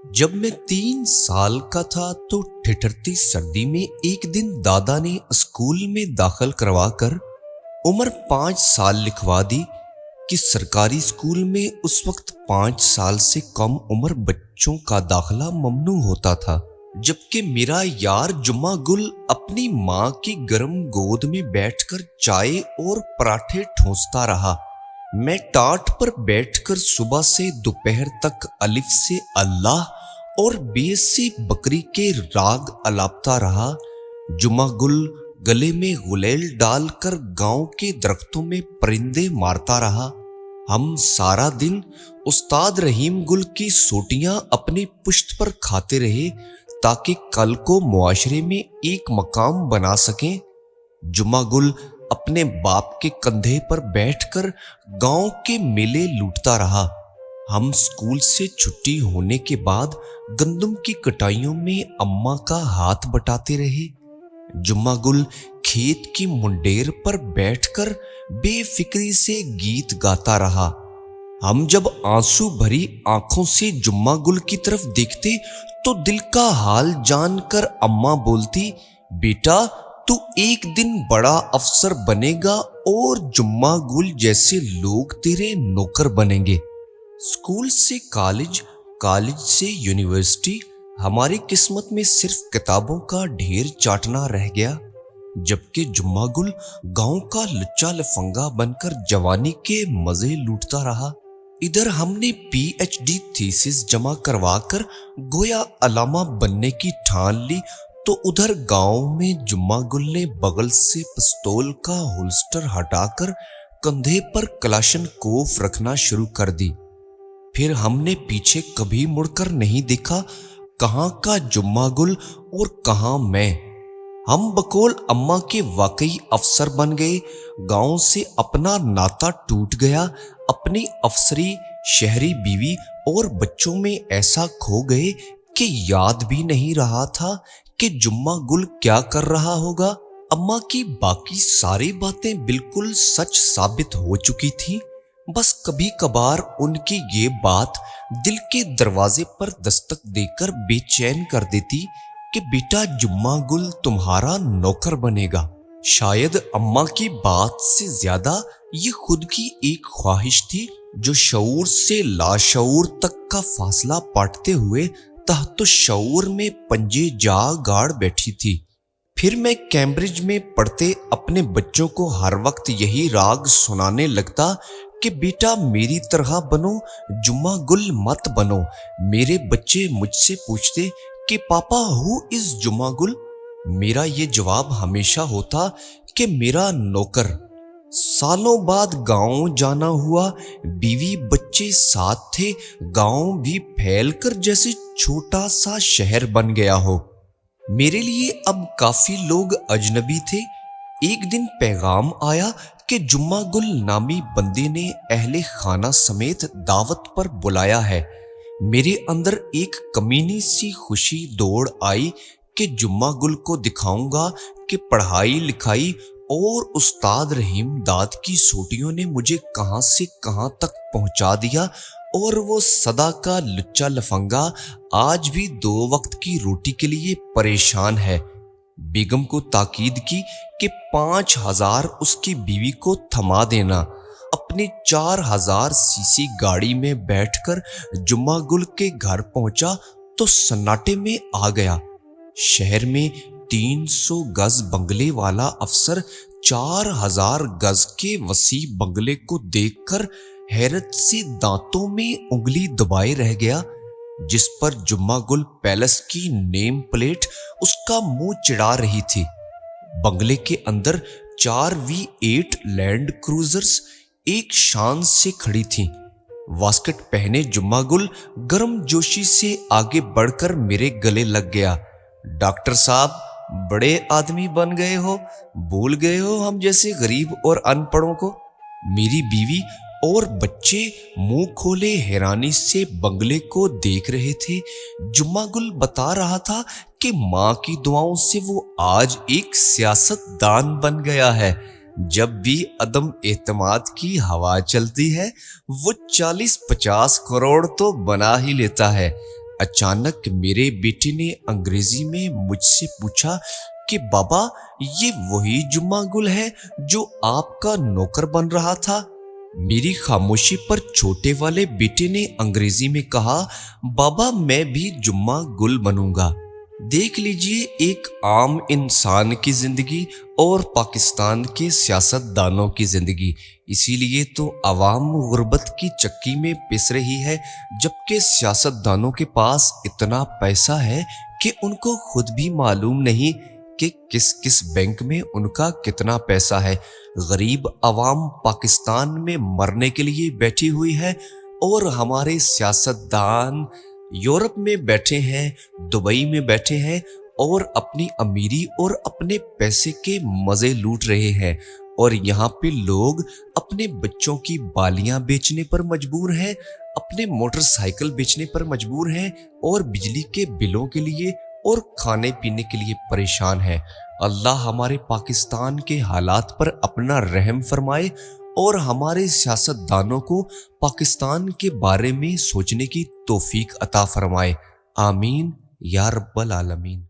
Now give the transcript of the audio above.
जब मैं 3 साल का था तो ठिठुरती सर्दी में एक दिन दादा ने स्कूल में दाखिल करवाकर उम्र 5 साल लिखवा दी कि सरकारी स्कूल में उस वक्त 5 साल से कम उम्र बच्चों का दाखिला ममनू होता था। जबकि मेरा यार जुम्मा गुल अपनी माँ की गर्म गोद में बैठकर चाय और पराठे ठूंसता रहा। मैं टाट पर बैठकर सुबह से दोपहर तक अलिफ से अल्लाह और बे से बकरी के राग अलापता रहा। जुम्मा गुल गले में गुलेल डालकर गांव के दरख्तों में परिंदे मारता रहा। हम सारा दिन उस्ताद रहीम गुल की सोटियां अपनी पुश्त पर खाते रहे ताकि कल को मुआशरे में एक मकाम बना सकें। जुम्मा गुल अपने बाप के कंधे पर बैठकर गांव के मेले लूटता रहा। हम स्कूल से छुट्टी होने के बाद गंदम की कटाइयों में अम्मा का हाथ बटाते रहे। जुम्मा गुल खेत की मुंडेर पर बैठकर बेफिक्री से गीत गाता रहा। हम जब आंसू भरी आंखों से जुम्मा गुल की तरफ देखते तो दिल का हाल जानकर अम्मा बोलती, बेटा तू एक दिन बड़ा अफसर बनेगा और जुम्मा गुल जैसे लोग तेरे नौकर बनेंगे। स्कूल से कॉलेज, कॉलेज से यूनिवर्सिटी, हमारी किस्मत में सिर्फ किताबों का ढेर चाटना रह गया। जबकि जुम्मा गुल गांव का लुच्चा लफंगा बनकर जवानी के मजे लूटता रहा। इधर हमने पीएचडी थीसिस जमा करवाकर गोया अलामा बनने की ठान ली, तो उधर गांव में जुम्मा गुल ने बगल से पिस्तौल का होल्स्टर हटाकर कंधे पर कलाशन कोफ रखना शुरू कर दी। फिर हमने पीछे कभी मुड़कर नहीं देखा, कहां का जुम्मा गुल और कहां मैं। हम बकौल अम्मा के वाकई अफसर बन गए। गांव से अपना नाता टूट गया। अपनी अफसरी, शहरी बीवी और बच्चों में ऐसा खो गए कि याद भी नहीं रहा था कि जुम्मा गुल क्या कर रहा होगा। अम्मा की बाकी सारी बातें बिल्कुल सच साबित हो चुकी थी। बस कभी कभार उनकी ये बात दिल के दरवाजे पर दस्तक देकर बेचैन कर देती कि बेटा जुम्मा गुल तुम्हारा नौकर बनेगा। शायद अम्मा की बात से ज्यादा ये खुद की एक ख्वाहिश थी जो शऊर से लाशऊर तक का फासला पाटते हुए तहत शऊर में पंजे जा गाड़ बैठी थी। फिर मैं कैम्ब्रिज में पढ़ते अपने बच्चों को हर वक्त यही राग सुनाने लगता कि बेटा मेरी तरह बनो, जुम्मा गुल मत बनो। मेरे बच्चे मुझसे पूछते कि पापा हु इज जुम्मा गुल। मेरा ये जवाब हमेशा होता कि मेरा नौकर। सालों बाद गांव जाना हुआ, बीवी बच्चे साथ थे। गांव भी फैलकर जैसे छोटा सा शहर बन गया हो। मेरे लिए अब काफी लोग अजनबी थे। एक दिन पैगाम आया कि जुम्मा गुल नामी बंदे ने अहले खाना समेत दावत पर बुलाया है। मेरे अंदर एक कमीनी सी खुशी दौड़ आई कि जुम्मा गुल को दिखाऊंगा कि पढ़ाई लिखाई और उस्ताद रहीम दाद की सोटियों ने मुझे कहां से कहां तक पहुंचा दिया और वो सदा का लुच्चा लफंगा आज भी 2 वक्त की रोटी के लिए परेशान है। बेगम को ताकीद की कि 5,000 उसकी बीवी को थमा देना। अपनी 4,000 सीसी गाड़ी में बैठकर जुम्मा गुल के घर पहुंचा तो सन्नाटे में आ गया। शहर में 300 गज बंगले वाला अफसर 4,000 गज के वसी बंगले को देखकर हैरत से दांतों में उंगली दबाए रह गया, जिस पर जुम्मा गुल पैलेस की नेम प्लेट उसका मुंह चिढ़ा रही थी। बंगले के अंदर 4 V8 लैंड क्रूजर्स एक शान से खड़ी थीं। वास्कट पहने जुम्मा गुल गर्म जोशी से आगे बढ़कर मेरे गले लग गया। डॉक्टर साहब, बड़े आदमी बन गए हो, भूल गए हो हम जैसे गरीब और अनपढ़ों को। मेरी बीवी और बच्चे मुंह खोले हैरानी से बंगले को देख रहे थे। जुम्मा गुल बता रहा था कि माँ की दुआओं से वो आज एक सियासतदान बन गया है। जब भी अदम एतमाद की हवा चलती है वो 40-50 करोड़ तो बना ही लेता है। अचानक मेरे बेटे ने अंग्रेजी में मुझसे पूछा कि बाबा, ये वही जुम्मा गुल है जो आपका नौकर बन रहा था। मेरी खामोशी पर छोटे वाले बेटे ने अंग्रेजी में कहा, बाबा मैं भी जुम्मा गुल बनूंगा। देख लीजिए एक आम इंसान की जिंदगी और पाकिस्तान के सियासतदानों की जिंदगी। इसीलिए तो अवाम गुर्बत की चक्की में पिस रही है, जबकि सियासतदानों के पास इतना पैसा है कि उनको खुद भी मालूम नहीं कि किस किस बैंक में उनका कितना पैसा है। गरीब अवाम पाकिस्तान में मरने के लिए बैठी हुई है और हमारे सियासतदान यूरोप में बैठे हैं, दुबई में बैठे हैं और अपनी अमीरी और अपने पैसे के मजे लूट रहे हैं। और यहाँ पे लोग अपने बच्चों की बालियां बेचने पर मजबूर हैं, अपने मोटरसाइकिल बेचने पर मजबूर हैं और बिजली के बिलों के लिए और खाने पीने के लिए परेशान है। अल्लाह हमारे पाकिस्तान के हालात पर अपना रहम फरमाए और हमारे सियासतदानों को पाकिस्तान के बारे में सोचने की तौफीक अता फरमाए। आमीन या रब्बल आलमीन।